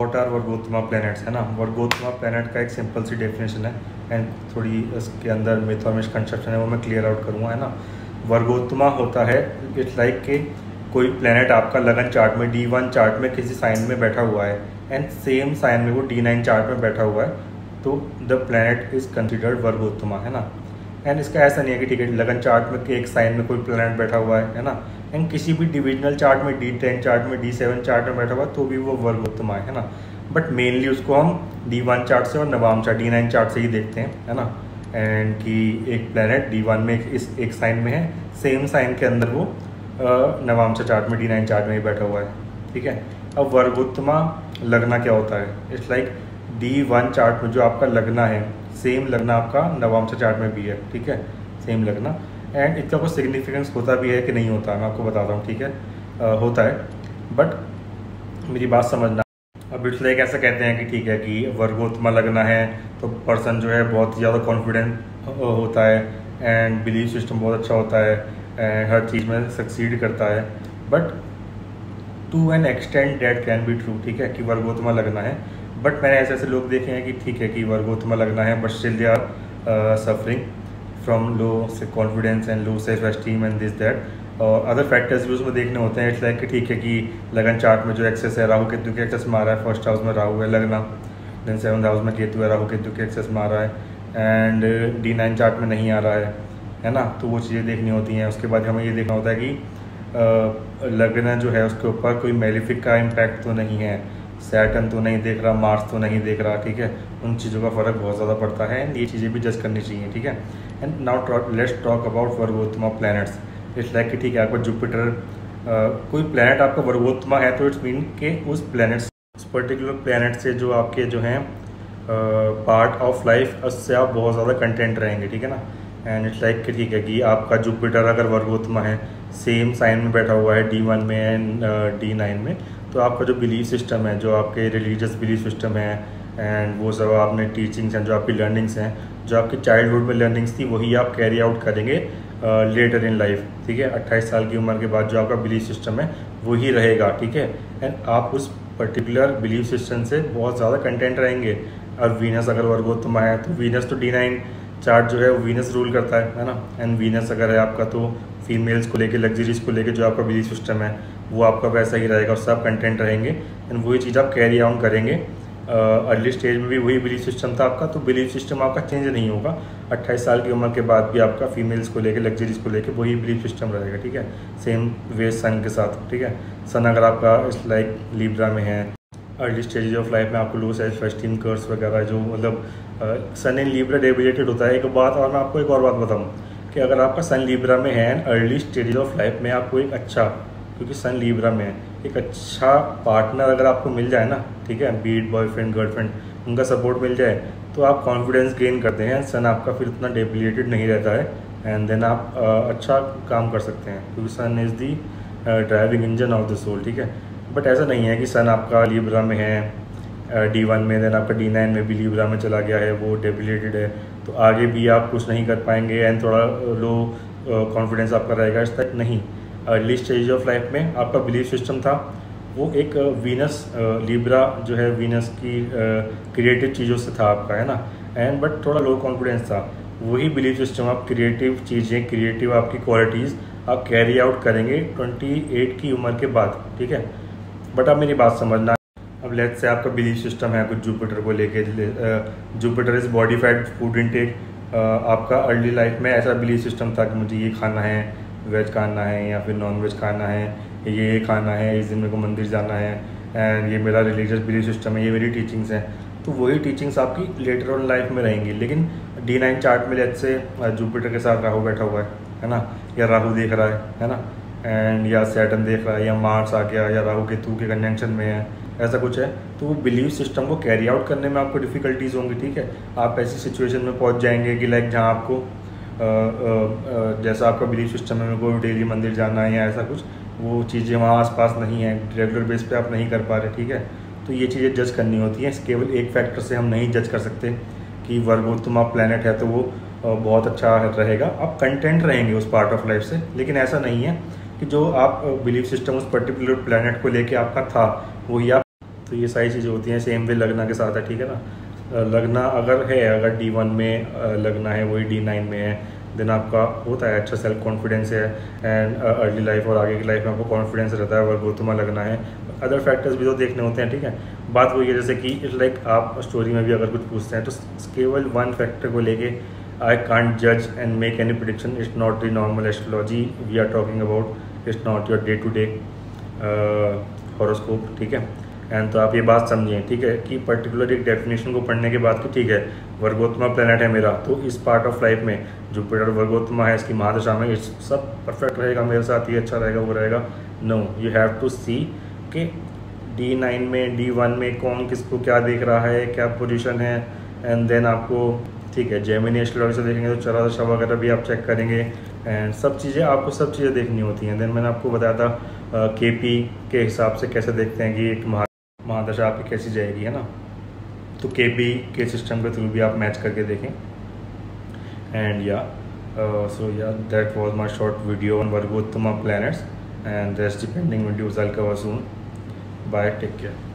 What are वर्गोत्तमा planets, है ना। वर्गोत्तमा planet का एक सिंपल सी डेफिनेशन है एंड थोड़ी इसके अंदर मिथ और मिसकंसेप्शन है वो मैं क्लियर आउट करूँगा, है ना। वर्गोत्तमा होता है, इट्स लाइक कि कोई प्लैनेट आपका लगन चार्ट में D1 चार्ट में किसी साइन में बैठा हुआ है एंड सेम साइन में वो D9 चार्ट में बैठा हुआ है, तो द प्लैनेट इज़ कंसिडर्ड वर्गोत्तमा, है ना। एंड इसका ऐसा नहीं है कि ठीक है लगन चार्ट में एक साइन में कोई प्लैनेट बैठा हुआ है ना, एंड किसी भी डिविजनल चार्ट में D10 चार्ट में D7 चार्ट में बैठा हुआ है तो भी वो वर्गोत्तमा है ना। बट मेनली उसको हम D1 चार्ट से और नवाम चार्ट D9 चार्ट से ही देखते हैं, है ना। एंड कि एक प्लैनेट D1 में एक साइन में है, सेम साइन के अंदर वो नवामसा चार्ट में D9 चार्ट में ही बैठा हुआ है, ठीक है। अब वर्गोत्तमा लगना क्या होता है, इट्स लाइक D1 चार्ट में जो आपका लगना है सेम लगना आपका नवामसा चार्ट में भी है, ठीक है, सेम लगना। एंड इसका कुछ सिग्निफिकेंस होता भी है कि नहीं होता, मैं आपको बताता हूँ, ठीक है। होता है, बट मेरी बात समझना। अब इट्स लाइक ऐसा कहते हैं कि ठीक है कि वर्गोत्तमा लगना है तो पर्सन जो है बहुत ज़्यादा कॉन्फिडेंट होता है एंड बिलीव सिस्टम बहुत अच्छा होता है एंड हर चीज़ में सक्सीड करता है। But to an extent that can be true, ठीक है, कि वर्गोत्तमा लगना है। बट मैंने ऐसे लोग देखे हैं कि ठीक है कि वर्गोत्तमा लगना है but still they are suffering from low से confidence and low self esteem and this that, और अदर फैक्टर्स भी उसमें देखने होते हैं। इट्स लाइक कि ठीक है कि लगन चार्ट में जो एक्सेस है, राहु केतु के एक्सेस में आ रहा है, फर्स्ट हाउस में राहु है लगना, देन 7th हाउस में केतु है, राहु केतु के एक्सेस में आ रहा है एंड D9 चार्ट में नहीं आ रहा है ना। तो वो चीज़ें देखनी होती हैं। उसके बाद हमें ये देखना होता है कि लगना जो है उसके ऊपर कोई मेलिफिक का इम्पैक्ट तो नहीं है, सैटर्न तो नहीं देख रहा, मार्स तो नहीं देख रहा, ठीक है। उन चीज़ों का फ़र्क बहुत ज़्यादा पड़ता है एंड ये चीज़ें भी जज करनी चाहिए, ठीक है। And now let's talk about वर्गोत्तमा प्लैनेट्स। इट्स लाइक कि ठीक है आपका जुपिटर कोई प्लैनेट आपका वर्गोत्तमा है तो इट्स मीन कि उस प्लैनेट उस पर्टिकुलर प्लैनेट से जो आपके जो हैं पार्ट ऑफ लाइफ उससे आप बहुत ज़्यादा कंटेंट रहेंगे, ठीक है ना। एंड इट्स लाइक कि ठीक है कि आपका जुपिटर अगर वर्गोत्तमा है, सेम साइन में बैठा हुआ है D1 में एंड D9 में, तो आपका जो बिलीफ सिस्टम है, जो आपके रिलीजियस बिलीफ सिस्टम है एंड वो सब आपने टीचिंग्स हैं, जो आपकी लर्निंग्स हैं, जो आपकी चाइल्डहुड में लर्निंग्स थी वही आप कैरी आउट करेंगे लेटर इन लाइफ, ठीक है। 28 साल की उम्र के बाद जो आपका बिलीफ सिस्टम है वही रहेगा, ठीक है। एंड आप उस पर्टिकुलर बिलीफ सिस्टम से बहुत ज़्यादा कंटेंट रहेंगे। और वीनस अगर वर्गोत्तमा है तो वीनस तो D9 चार्ट जो है वो वीनस रूल करता है ना। एंड वीनस अगर है आपका तो फीमेल्स को लेके, लग्जरीज को लेके जो आपका बिलीफ सिस्टम है वो आपका वैसा ही रहेगा, उससे आप कंटेंट रहेंगे एंड वही चीज़ आप कैरी आउट करेंगे। अर्ली स्टेज में भी वही बिलीफ सिस्टम था आपका, तो बिलीफ सिस्टम आपका चेंज नहीं होगा। 28 साल की उम्र के बाद भी आपका फीमेल्स को लेके, लग्जरीज को लेके वही बिलीफ सिस्टम रहेगा, ठीक है, सेम वे सन के साथ, ठीक है। सन अगर आपका इस लाइक लिब्रा में है, अर्ली स्टेज ऑफ लाइफ में आपको लो सेल्फ एस्टीम कर्स वगैरह जो मतलब सन इन लिब्रा डेविएटेड होता है। एक बात और मैं आपको एक और बात बताऊँ कि अगर आपका सन लिब्रा में है and early stage of life में आपको एक अच्छा, क्योंकि सन लिब्रा में है, एक अच्छा पार्टनर अगर आपको मिल जाए ना, ठीक है, बीट बॉयफ्रेंड गर्लफ्रेंड, उनका सपोर्ट मिल जाए तो आप कॉन्फिडेंस गेन करते हैं। सन आपका फिर उतना डेबिलेटेड नहीं रहता है एंड देन आप अच्छा काम कर सकते हैं, क्योंकि sun is the driving engine of the soul, ठीक है। बट ऐसा नहीं है कि सन आपका लिब्रा में है D1 में, देन आपका D9 में भी लिब्रा में चला गया है, वो डेबिलेटेड है, तो आगे भी आप कुछ नहीं कर पाएंगे एंड थोड़ा लो कॉन्फिडेंस आपका रहेगा। इस तक नहीं, अर्ली स्टेज ऑफ लाइफ में आपका बिलीफ सिस्टम था वो एक वीनस लिब्रा जो है वीनस की क्रिएटिव चीज़ों से था आपका, है ना। एंड बट थोड़ा लो कॉन्फिडेंस था, वही बिलीफ सिस्टम आप क्रिएटिव चीज़ें, क्रिएटिव आपकी क्वालिटीज़ आप कैरी आउट करेंगे 28 की उम्र के बाद, ठीक है। बट अब मेरी बात समझना, अब लेट्स से आपका बिलीफ सिस्टम है कुछ जुपिटर को लेके, जुपिटर इज बॉडीफाइड फूड इनटेक। आपका अर्ली लाइफ में ऐसा बिलीफ सिस्टम था कि मुझे ये खाना है, वेज खाना है या फिर नॉन वेज खाना है, ये खाना है, इस दिन मेरे को मंदिर जाना है एंड ये मेरा रिलीजियस बिलीफ सिस्टम है, ये मेरी टीचिंग्स हैं। तो वही टीचिंग्स आपकी लेटर ऑन लाइफ में रहेंगी। लेकिन D9 चार्ट में लेट्स से जुपिटर के साथ राहु बैठा हुआ है ना, या राहु देख रहा है ना, एंड या सैटर्न देख रहा है, या मार्स आ गया, या राहु केतु के कंजंक्शन में है, ऐसा कुछ है, तो वो बिलीफ सिस्टम को कैरी आउट करने में आपको डिफ़िकल्टीज होंगी, ठीक है। आप ऐसी सिचुएशन में पहुंच जाएंगे कि लाइक जहां आपको जैसा आपका बिलीफ सिस्टम है, मेरे को डेली मंदिर जाना है या ऐसा कुछ, वो चीज़ें वहाँ आसपास नहीं है, रेगुलर बेस पे आप नहीं कर पा रहे, ठीक है। तो ये चीज़ें जज करनी होती हैं। केवल एक फैक्टर से हम नहीं जज कर सकते कि वर्गोत्तमा प्लैनेट है तो वो बहुत अच्छा रहेगा, आप कंटेंट रहेंगे उस पार्ट ऑफ लाइफ से। लेकिन ऐसा नहीं है कि जो आप बिलीफ सिस्टम उस पर्टिकुलर प्लैनेट को लेके आपका था वही आप, तो ये सारी चीज़ें होती हैं। सेम वे लगना के साथ है, ठीक है ना। लगना अगर है, अगर D1 में लगना है, वही D9 में है, देन आपका होता है अच्छा सेल्फ कॉन्फिडेंस है, एंड अर्ली लाइफ और आगे की लाइफ में आपको कॉन्फिडेंस रहता है। वर्गोत्तमा लगना है, अदर फैक्टर्स भी तो देखने होते हैं, ठीक है। बात वही है जैसे कि इट्स लाइक आप स्टोरी में भी अगर कुछ पूछते हैं तो केवल वन फैक्टर को लेके आई कांट जज and make any prediction. It's not the normal astrology we are talking about, it's not your day to day horoscope, ठीक है। एंड तो आप ये बात समझिए, ठीक है, कि पर्टिकुलर एक डेफिनेशन को पढ़ने के बाद कि ठीक है वर्गोत्तमा प्लेनेट है मेरा, तो इस पार्ट ऑफ लाइफ में जुपिटर वर्गोत्तमा है, इसकी महादशा में इस सब परफेक्ट रहेगा मेरे साथ, ये अच्छा रहेगा वो रहेगा। नो, यू हैव टू सी कि D9 में D1 में कौन किसको क्या देख रहा है, क्या पोजीशन है, एंड देन आपको ठीक है जेमिनी एस्ट्रोलॉजी से देखेंगे तो चरा दशा वगैरह भी आप चेक करेंगे, एंड सब चीज़ें आपको सब चीज़ें देखनी होती हैं। देन मैंने आपको बताया था KP के हिसाब से कैसे देखते हैं कि एक महादशा आपकी कैसी जाएगी, है ना। तो KP के सिस्टम के थ्रू भी आप मैच करके देखें। And yeah so yeah that was my short video on वर्गोत्तमा planets, and there's depending videos I'll cover soon. Bye, take care.